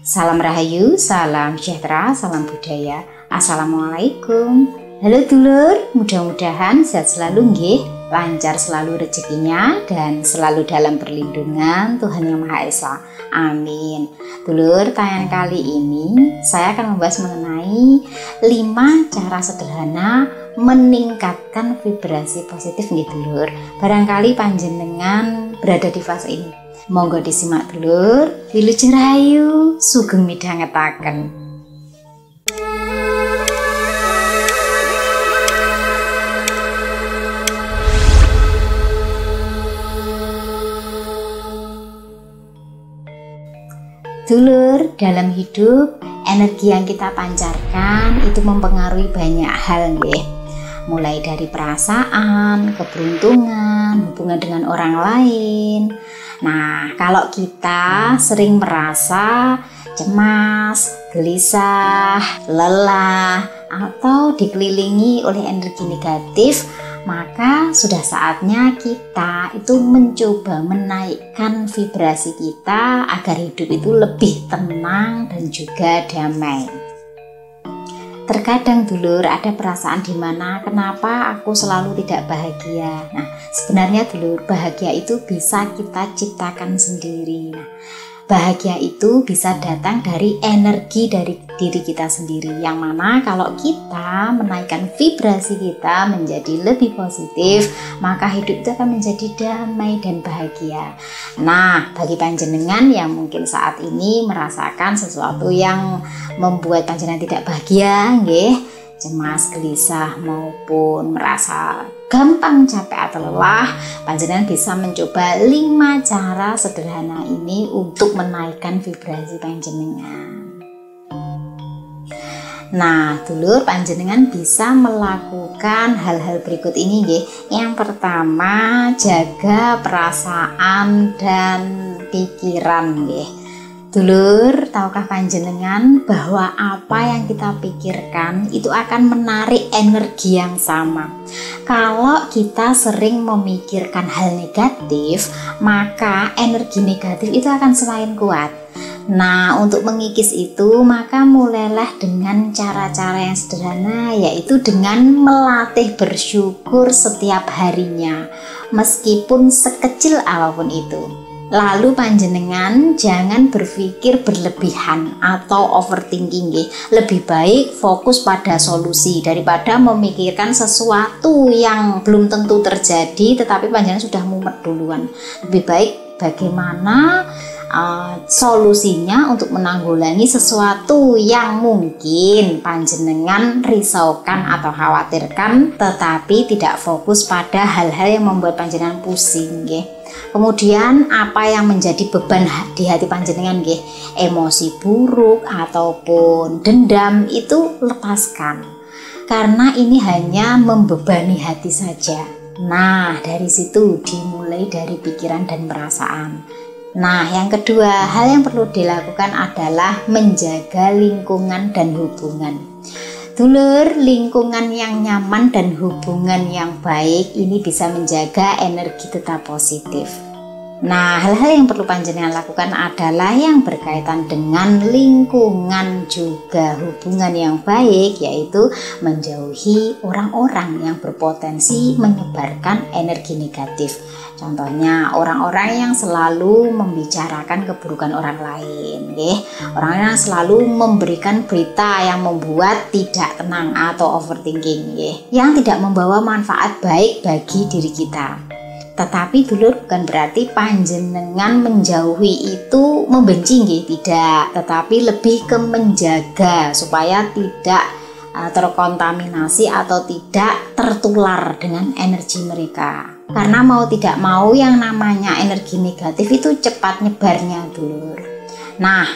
Salam Rahayu, salam sejahtera, salam budaya. Assalamualaikum. Halo dulur, mudah-mudahan sehat selalu nggih, lancar selalu rezekinya dan selalu dalam perlindungan Tuhan Yang Maha Esa. Amin. Dulur, tayangan kali ini saya akan membahas mengenai 5 cara sederhana meningkatkan vibrasi positif nggih dulur. Barangkali panjenengan berada di fase ini. Monggo disimak dulur, wilujeng rahayu, sugeng midhangetaken. Dulur, dalam hidup energi yang kita pancarkan itu mempengaruhi banyak hal nggih. Mulai dari perasaan, keberuntungan, hubungan dengan orang lain. Nah, kalau kita sering merasa cemas, gelisah, lelah, atau dikelilingi oleh energi negatif, maka sudah saatnya kita itu mencoba menaikkan vibrasi kita agar hidup itu lebih tenang dan juga damai. Terkadang dulur ada perasaan di mana kenapa aku selalu tidak bahagia. Nah, sebenarnya dulur, bahagia itu bisa kita ciptakan sendiri. Nah, bahagia itu bisa datang dari energi dari diri kita sendiri, yang mana kalau kita menaikkan vibrasi kita menjadi lebih positif, maka hidup itu akan menjadi damai dan bahagia. Nah, bagi panjenengan yang mungkin saat ini merasakan sesuatu yang membuat panjenengan tidak bahagia nggih, cemas, gelisah maupun merasa gampang capek atau lelah, panjenengan bisa mencoba 5 cara sederhana ini untuk menaikkan vibrasi panjenengan. Nah, dulur, panjenengan bisa melakukan hal-hal berikut ini nggih. Yang pertama, jaga perasaan dan pikiran nggih. Dulur, tahukah panjenengan bahwa apa yang kita pikirkan itu akan menarik energi yang sama. Kalau kita sering memikirkan hal negatif, maka energi negatif itu akan semakin kuat. Nah, untuk mengikis itu, maka mulailah dengan cara-cara yang sederhana, yaitu dengan melatih bersyukur setiap harinya, meskipun sekecil apapun itu. Lalu panjenengan jangan berpikir berlebihan atau overthinking. Lebih baik fokus pada solusi daripada memikirkan sesuatu yang belum tentu terjadi tetapi panjenengan sudah mumet duluan. Lebih baik bagaimana solusinya untuk menanggulangi sesuatu yang mungkin panjenengan risaukan atau khawatirkan, tetapi tidak fokus pada hal-hal yang membuat panjenengan pusing nggih. Kemudian apa yang menjadi beban di hati panjenengan nggih, emosi buruk ataupun dendam, itu lepaskan, karena ini hanya membebani hati saja. Nah, dari situ dimulai dari pikiran dan perasaan. Nah, yang kedua, hal yang perlu dilakukan adalah menjaga lingkungan dan hubungan. Dulur, lingkungan yang nyaman dan hubungan yang baik ini bisa menjaga energi tetap positif. Nah, hal-hal yang perlu panjenengan lakukan adalah yang berkaitan dengan lingkungan juga hubungan yang baik, yaitu menjauhi orang-orang yang berpotensi menyebarkan energi negatif. Contohnya orang-orang yang selalu membicarakan keburukan orang lain, orang yang selalu memberikan berita yang membuat tidak tenang atau overthinking, yang tidak membawa manfaat baik bagi diri kita. Tetapi dulur, bukan berarti panjenengan menjauhi itu membenci tidak, tetapi lebih ke menjaga supaya tidak terkontaminasi atau tidak tertular dengan energi mereka. Karena mau tidak mau yang namanya energi negatif itu cepat nyebarnya dulur. Nah,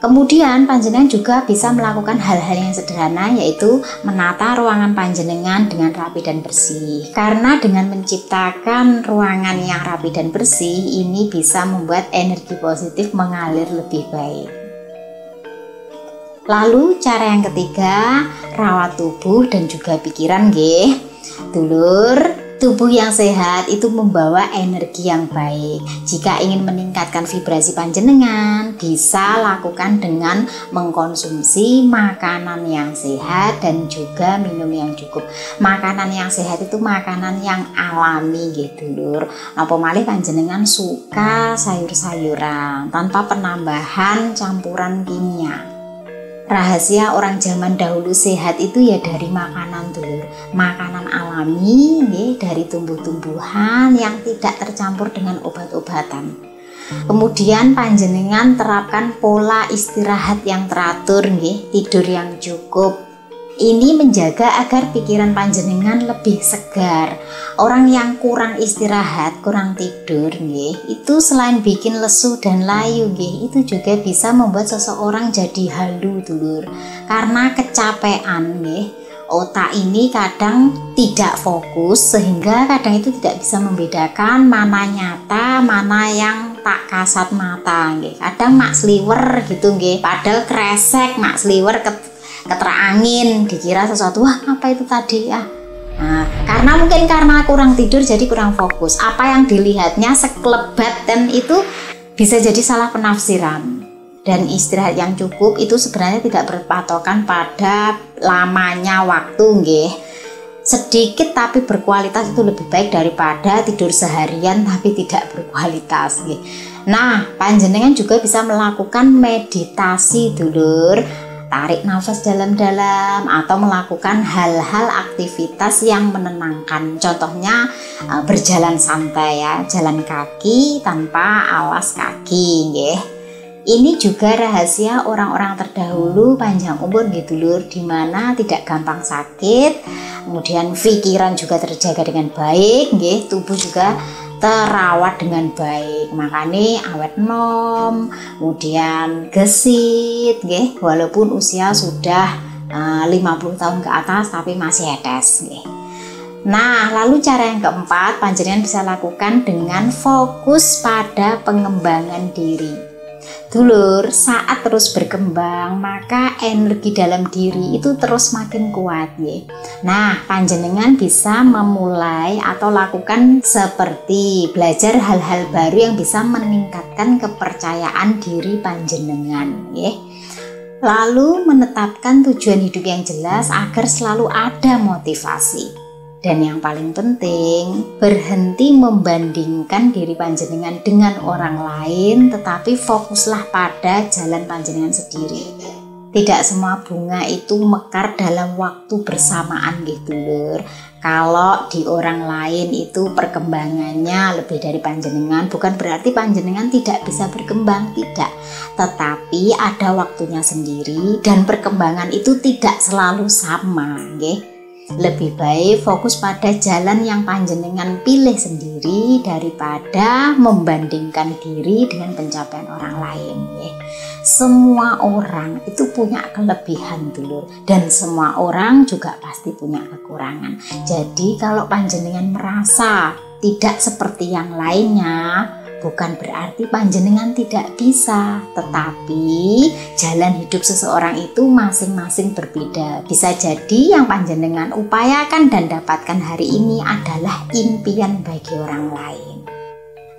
kemudian panjenengan juga bisa melakukan hal-hal yang sederhana, yaitu menata ruangan panjenengan dengan rapi dan bersih. Karena dengan menciptakan ruangan yang rapi dan bersih, ini bisa membuat energi positif mengalir lebih baik. Lalu cara yang ketiga, rawat tubuh dan juga pikiran nggih. Dulur, Tubuh yang sehat itu membawa energi yang baik. Jika ingin meningkatkan vibrasi panjenengan, bisa lakukan dengan mengkonsumsi makanan yang sehat dan juga minum yang cukup. Makanan yang sehat itu makanan yang alami gitu lur. Napa malih panjenengan suka sayur-sayuran tanpa penambahan campuran kimia. Rahasia orang zaman dahulu sehat itu ya dari makanan dulur, makanan alami dari tumbuh-tumbuhan yang tidak tercampur dengan obat-obatan. Kemudian panjenengan terapkan pola istirahat yang teratur, tidur yang cukup. Ini menjaga agar pikiran panjenengan lebih segar. Orang yang kurang istirahat, kurang tidur, itu selain bikin lesu dan layu, itu juga bisa membuat seseorang jadi halu dulur. Karena kecapean, otak ini kadang tidak fokus sehingga kadang itu tidak bisa membedakan mana nyata, mana yang tak kasat mata. Kadang mak sliwer gitu, padahal kresek mak sliwer keterak angin, dikira sesuatu, wah apa itu tadi ya. Nah, karena kurang tidur jadi kurang fokus. Apa yang dilihatnya sekelebat dan itu bisa jadi salah penafsiran. Dan istirahat yang cukup itu sebenarnya tidak berpatokan pada lamanya waktu, sedikit tapi berkualitas itu lebih baik daripada tidur seharian tapi tidak berkualitas. Nah, panjenengan juga bisa melakukan meditasi dulur. Tarik nafas dalam-dalam atau melakukan hal-hal aktivitas yang menenangkan. Contohnya berjalan santai ya, jalan kaki tanpa alas kaki, Ini juga rahasia orang-orang terdahulu panjang umur gitu lur, dimana tidak gampang sakit, kemudian pikiran juga terjaga dengan baik, tubuh juga terawat dengan baik, makanya awet nom, kemudian gesit, walaupun usia sudah 50 tahun ke atas tapi masih etes. Nah, lalu cara yang keempat, panjenengan bisa lakukan dengan fokus pada pengembangan diri. Dulur, saat terus berkembang, maka energi dalam diri itu terus makin kuat, Nah, panjenengan bisa memulai atau lakukan seperti belajar hal-hal baru yang bisa meningkatkan kepercayaan diri panjenengan, Lalu menetapkan tujuan hidup yang jelas agar selalu ada motivasi. Dan yang paling penting, berhenti membandingkan diri panjenengan dengan orang lain, tetapi fokuslah pada jalan panjenengan sendiri. Tidak semua bunga itu mekar dalam waktu bersamaan gitu lur. Kalau di orang lain itu perkembangannya lebih dari panjenengan, bukan berarti panjenengan tidak bisa berkembang, tidak. Tetapi ada waktunya sendiri dan perkembangan itu tidak selalu sama, Lebih baik fokus pada jalan yang panjenengan pilih sendiri daripada membandingkan diri dengan pencapaian orang lain. Semua orang itu punya kelebihan dulur, dan semua orang juga pasti punya kekurangan. Jadi kalau panjenengan merasa tidak seperti yang lainnya, bukan berarti panjenengan tidak bisa, tetapi jalan hidup seseorang itu masing-masing berbeda. Bisa jadi yang panjenengan upayakan dan dapatkan hari ini adalah impian bagi orang lain.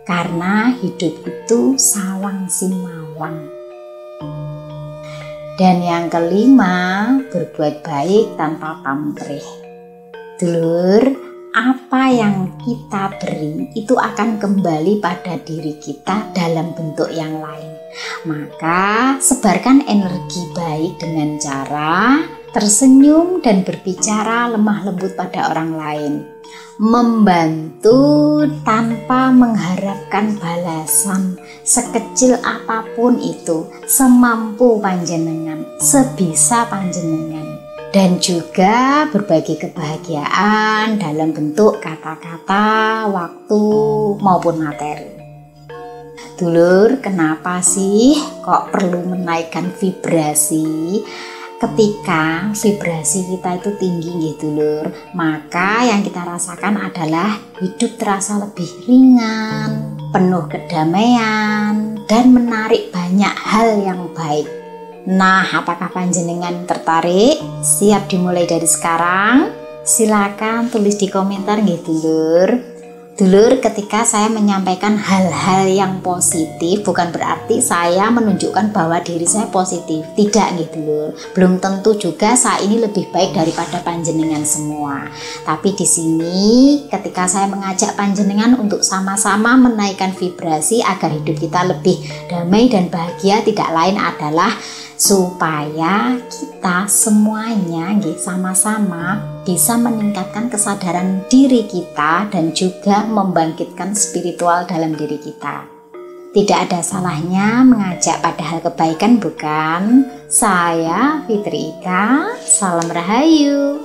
Karena hidup itu sawang simawang. Dan yang kelima, berbuat baik tanpa pamrih. Dulur, apa yang kita beri itu akan kembali pada diri kita dalam bentuk yang lain. Maka sebarkan energi baik dengan cara tersenyum dan berbicara lemah lembut pada orang lain. Membantu tanpa mengharapkan balasan, sekecil apapun itu, semampu panjenengan, sebisa panjenengan. Dan juga berbagi kebahagiaan dalam bentuk kata-kata, waktu maupun materi. Dulur, kenapa sih kok perlu menaikkan vibrasi? Ketika vibrasi kita itu tinggi gitu lur, maka yang kita rasakan adalah hidup terasa lebih ringan, penuh kedamaian, dan menarik banyak hal yang baik. Nah, apakah panjenengan tertarik? Siap dimulai dari sekarang? Silakan tulis di komentar nggih dulur. Dulur, ketika saya menyampaikan hal-hal yang positif bukan berarti saya menunjukkan bahwa diri saya positif. Tidak nggih dulur. Belum tentu juga saya ini lebih baik daripada panjenengan semua. Tapi di sini ketika saya mengajak panjenengan untuk sama-sama menaikkan vibrasi agar hidup kita lebih damai dan bahagia, tidak lain adalah supaya kita semuanya sama-sama bisa meningkatkan kesadaran diri kita dan juga membangkitkan spiritual dalam diri kita. Tidak ada salahnya mengajak pada hal kebaikan, bukan? Saya Fitri Ika, salam rahayu.